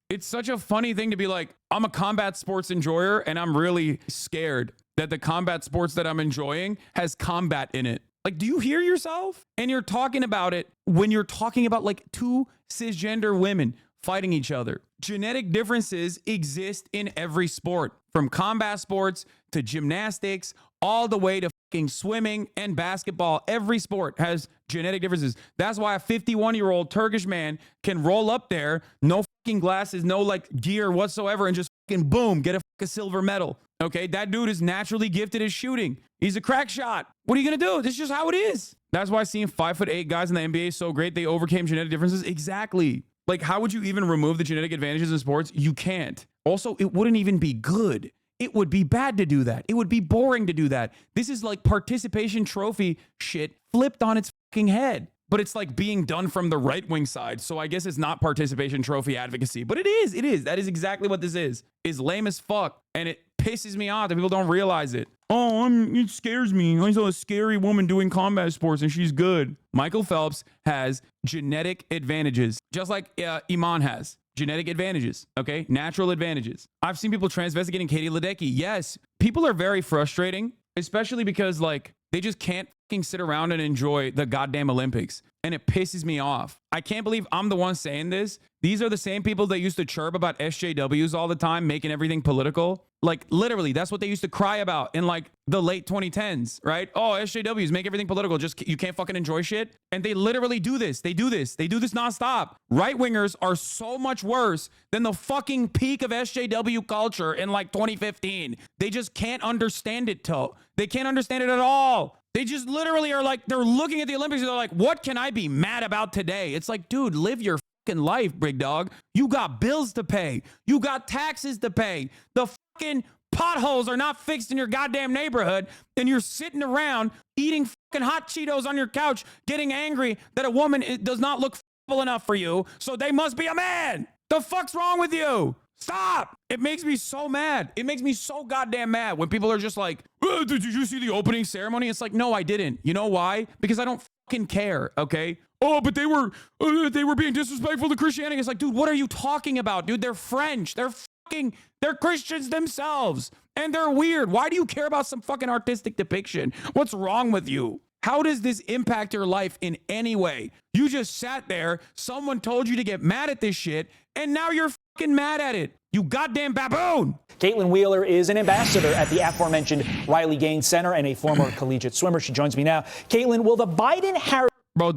It's such a funny thing to be like, I'm a combat sports enjoyer and I'm really scared that the combat sports that I'm enjoying has combat in it. Like, do you hear yourself? And you're talking about it when you're talking about like two cisgender women fighting each other. Genetic differences exist in every sport, from combat sports to gymnastics, all the way to fucking swimming and basketball. Every sport has genetic differences. That's why a 51-year-old Turkish man can roll up there, no fucking glasses, no like gear whatsoever, and just fucking boom, get a silver medal. Okay, that dude is naturally gifted at shooting. He's a crack shot. What are you gonna do? This is just how it is. That's why seeing 5'8" guys in the NBA is so great. They overcame genetic differences. Exactly. Like, how would you even remove the genetic advantages in sports? You can't. Also, it wouldn't even be good. It would be bad to do that. It would be boring to do that. This is like participation trophy shit flipped on its fucking head. But it's like being done from the right-wing side. So I guess it's not participation trophy advocacy. But it is. It is. That is exactly what this is. It's lame as fuck. And it pisses me off that people don't realize it. Oh, it scares me. I saw a scary woman doing combat sports and she's good. Michael Phelps has genetic advantages, just like Imane has. Genetic advantages, okay? Natural advantages. I've seen people transvestigating Katie Ledecky. Yes, people are very frustrating, especially because like they just can't fucking sit around and enjoy the goddamn Olympics. And it pisses me off. I can't believe I'm the one saying this. These are the same people that used to chirp about SJWs all the time, making everything political. Like literally, that's what they used to cry about in like the late 2010s, right? Oh, SJWs make everything political. Just you can't fucking enjoy shit. And they literally do this. They do this. They do this nonstop. Right wingers are so much worse than the fucking peak of SJW culture in like 2015. They just can't understand it, They can't understand it at all. They just literally are like, they're looking at the Olympics and they're like, what can I be mad about today? It's like, dude, live your fucking life, big dog. You got bills to pay. You got taxes to pay. The fucking potholes are not fixed in your goddamn neighborhood. And you're sitting around eating fucking hot Cheetos on your couch, getting angry that a woman does not look fuckable enough for you. So they must be a man. The fuck's wrong with you? Stop! It makes me so mad. It makes me so goddamn mad when people are just like, oh, did you see the opening ceremony? It's like, no, I didn't. You know why? Because I don't fucking care, okay? Oh, but they were being disrespectful to Christianity. It's like, dude, what are you talking about, dude? They're French. They're Christians themselves. And they're weird. Why do you care about some fucking artistic depiction? What's wrong with you? How does this impact your life in any way? You just sat there, someone told you to get mad at this shit, and now you're fucking mad at it. You goddamn baboon. Caitlin Wheeler is an ambassador at the aforementioned Riley Gaines Center and a former collegiate swimmer. She joins me now. Caitlin, will the Biden-Harris... Bro,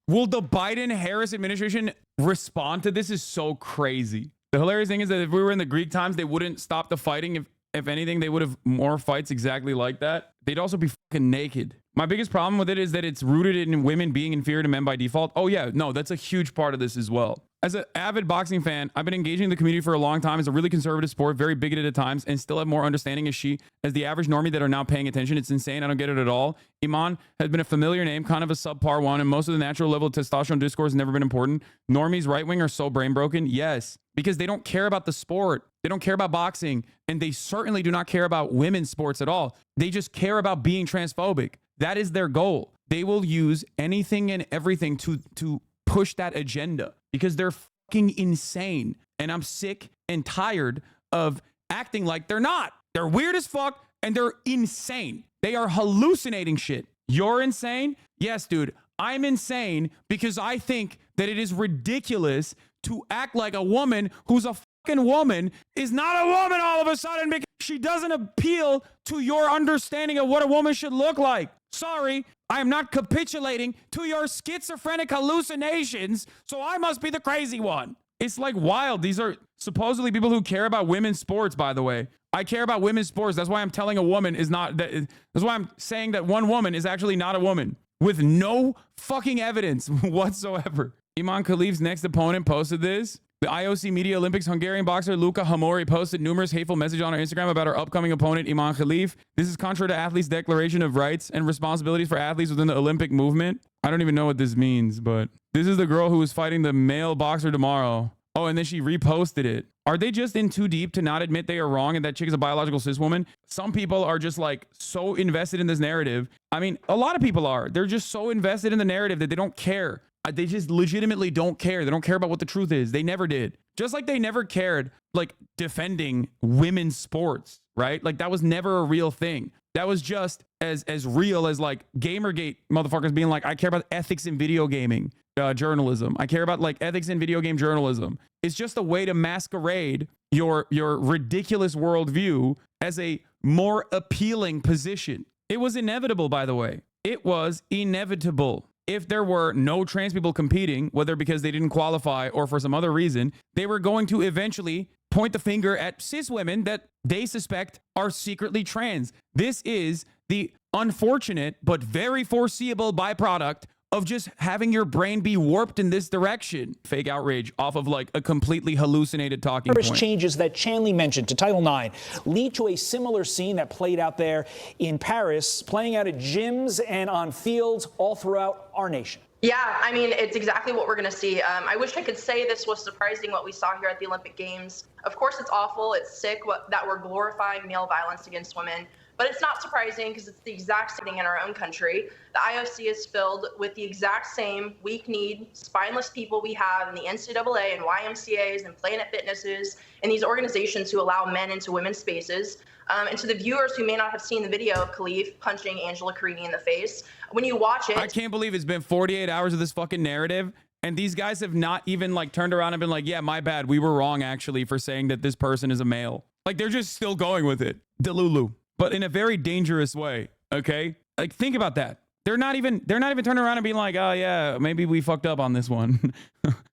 will the Biden-Harris administration respond to this? Is so crazy. The hilarious thing is that if we were in the Greek times, they wouldn't stop the fighting. If anything, they would have more fights exactly like that. They'd also be fucking naked. My biggest problem with it is that it's rooted in women being inferior to men by default. Oh yeah, no, that's a huge part of this as well. As an avid boxing fan, I've been engaging the community for a long time. It's a really conservative sport, very bigoted at times, and still have more understanding as the average normie that are now paying attention. It's insane. I don't get it at all. Imane has been a familiar name, kind of a subpar one, and most of the natural level of testosterone discourse has never been important. Normies right wing are so brain broken. Yes, because they don't care about the sport. They don't care about boxing, and they certainly do not care about women's sports at all. They just care about being transphobic. That is their goal. They will use anything and everything to push that agenda because they're fucking insane. And I'm sick and tired of acting like they're not. They're weird as fuck and they're insane. They are hallucinating shit. You're insane? Yes, dude. I'm insane because I think that it is ridiculous to act like a woman who's a fucking woman is not a woman all of a sudden because she doesn't appeal to your understanding of what a woman should look like. Sorry, I am not capitulating to your schizophrenic hallucinations, so I must be the crazy one. It's like wild. These are supposedly people who care about women's sports, by the way. I care about women's sports. That's why I'm telling a woman is not, that's why I'm saying that one woman is actually not a woman with no fucking evidence whatsoever. Imane Khelif's next opponent posted this. The IOC Media Olympics Hungarian boxer Luca Hamori posted numerous hateful messages on her Instagram about her upcoming opponent, Imane Khelif. This is contrary to athletes' declaration of rights and responsibilities for athletes within the Olympic movement. I don't even know what this means, but this is the girl who is fighting the male boxer tomorrow. Oh, and then she reposted it. Are they just in too deep to not admit they are wrong and that chick is a biological cis woman? Some people are just like so invested in this narrative. I mean, a lot of people are. They're just so invested in the narrative that they don't care They just legitimately don't care. They don't care about what the truth is. They never did. Just like they never cared, like, defending women's sports, right? Like, that was never a real thing. That was just as real as, like, Gamergate motherfuckers being like, I care about ethics in video gaming journalism. I care about, like, ethics in video game journalism. It's just a way to masquerade your ridiculous worldview as a more appealing position. It was inevitable, by the way. It was inevitable. If there were no trans people competing, whether because they didn't qualify or for some other reason, they were going to eventually point the finger at cis women that they suspect are secretly trans. This is the unfortunate but very foreseeable byproduct of just having your brain be warped in this direction. Fake outrage off of, like, a completely hallucinated talking point. Changes that Chanley mentioned to Title IX lead to a similar scene that played out there in Paris, playing out at gyms and on fields all throughout our nation. Yeah, I mean, it's exactly what we're going to see. I wish I could say this was surprising what we saw here at the Olympic Games. Of course, it's awful. It's sick that we're glorifying male violence against women. But it's not surprising because it's the exact same thing in our own country. The IOC is filled with the exact same weak-kneed, spineless people we have in the NCAA and YMCAs and Planet Fitnesses and these organizations who allow men into women's spaces. And to the viewers who may not have seen the video of Khelif punching Angela Carini in the face, when you watch it... I can't believe it's been 48 hours of this fucking narrative, and these guys have not even, like, turned around and been like, yeah, my bad, we were wrong, actually, for saying that this person is a male. Like, they're just still going with it. Delulu. But in a very dangerous way, okay? Like, think about that. They're not even turning around and being like, oh, yeah, maybe we fucked up on this one.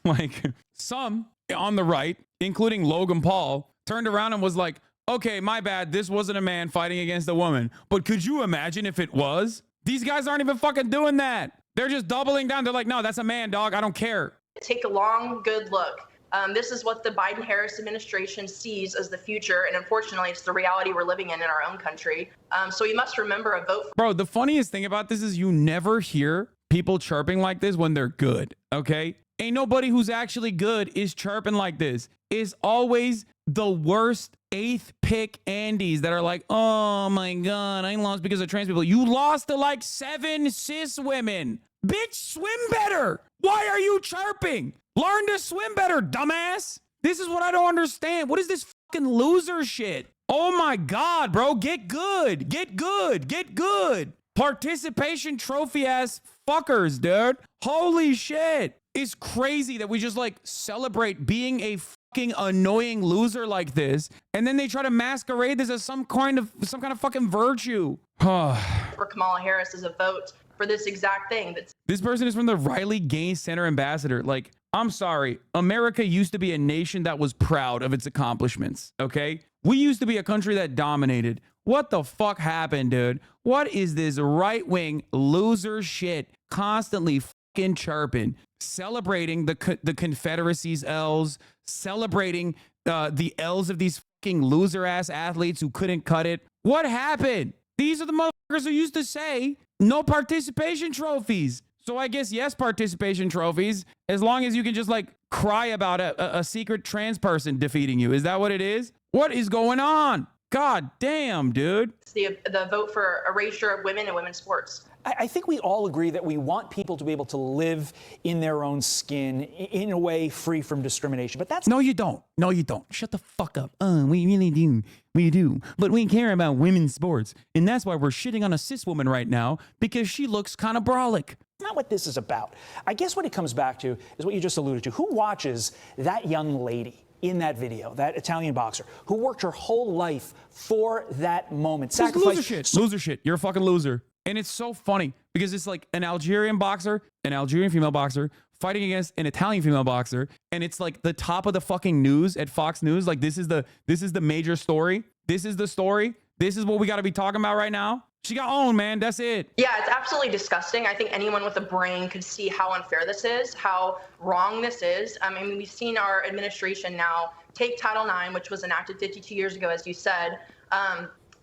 Like, some on the right, including Logan Paul, turned around and was like, okay, my bad, this wasn't a man fighting against a woman. But could you imagine if it was? These guys aren't even fucking doing that. They're just doubling down. They're like, no, that's a man, dog. I don't care. Take a long, good look. This is what the Biden-Harris administration sees as the future, and unfortunately, it's the reality we're living in our own country. So we must remember a vote. Bro, the funniest thing about this is you never hear people chirping like this when they're good, okay? Ain't nobody who's actually good is chirping like this. It's always the worst 8th pick Andes that are like, oh my God, I lost because of trans people. You lost to like 7 cis women. Bitch, swim better. Why are you chirping? Learn to swim better, dumbass. This is what I don't understand. What is this fucking loser shit? Oh my God, bro. Get good. Get good. Get good. Participation trophy ass fuckers, dude. Holy shit. It's crazy that we just, like, celebrate being a fucking annoying loser like this, and then they try to masquerade this as some kind of fucking virtue. For Kamala Harris is a vote for this exact thing. This person is from the Riley Gaines Center ambassador. Like, I'm sorry. America used to be a nation that was proud of its accomplishments, okay? We used to be a country that dominated. What the fuck happened, dude? What is this right-wing loser shit constantly fucking chirping, celebrating the Confederacy's L's, celebrating the L's of these fucking loser-ass athletes who couldn't cut it? What happened? These are the motherfuckers who used to say no participation trophies. So I guess yes, participation trophies, as long as you can just, like, cry about a secret trans person defeating you. Is that what it is? What is going on? God damn, dude. It's the vote for erasure of women and women's sports. I think we all agree that we want people to be able to live in their own skin in a way free from discrimination. But that's... No, you don't. No, you don't. Shut the fuck up. We really do. We do. But we care about women's sports. And that's why we're shitting on a cis woman right now, because she looks kind of brolic. Not what this is about. I guess what it comes back to is what you just alluded to. Who watches that young lady in that video, that Italian boxer, who worked her whole life for that moment? Sacrifice. Loser shit. Loser shit. You're a fucking loser. And it's so funny because it's like an Algerian boxer, an Algerian female boxer fighting against an Italian female boxer. And it's like the top of the fucking news at Fox News. Like, this is the major story. This is the story. This is what we got to be talking about right now. She got owned, man. That's it. Yeah, it's absolutely disgusting. I think anyone with a brain could see how unfair this is, how wrong this is. I mean, we've seen our administration now take Title IX, which was enacted 52 years ago, as you said.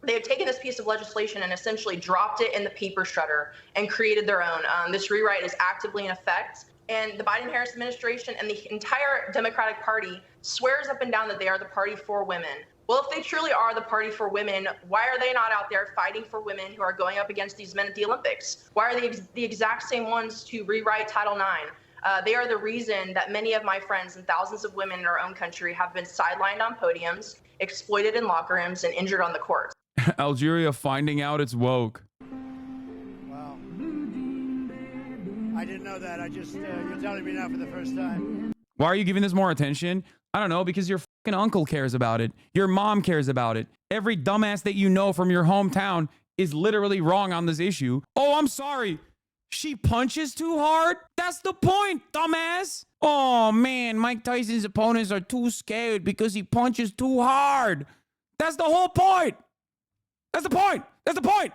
They have taken this piece of legislation and essentially dropped it in the paper shredder and created their own. This rewrite is actively in effect. And the Biden-Harris administration and the entire Democratic Party swears up and down that they are the party for women. Well, if they truly are the party for women, why are they not out there fighting for women who are going up against these men at the Olympics? Why are they the exact same ones to rewrite Title IX? They are the reason that many of my friends and thousands of women in our own country have been sidelined on podiums, exploited in locker rooms, and injured on the court. Algeria finding out it's woke. Wow. I didn't know that. You're telling me now for the first time. Why are you giving this more attention? I don't know, because your fucking uncle cares about it. Your mom cares about it. Every dumbass that you know from your hometown is literally wrong on this issue. Oh, I'm sorry. She punches too hard? That's the point, dumbass. Oh, man, Mike Tyson's opponents are too scared because he punches too hard. That's the whole point. That's the point. That's the point.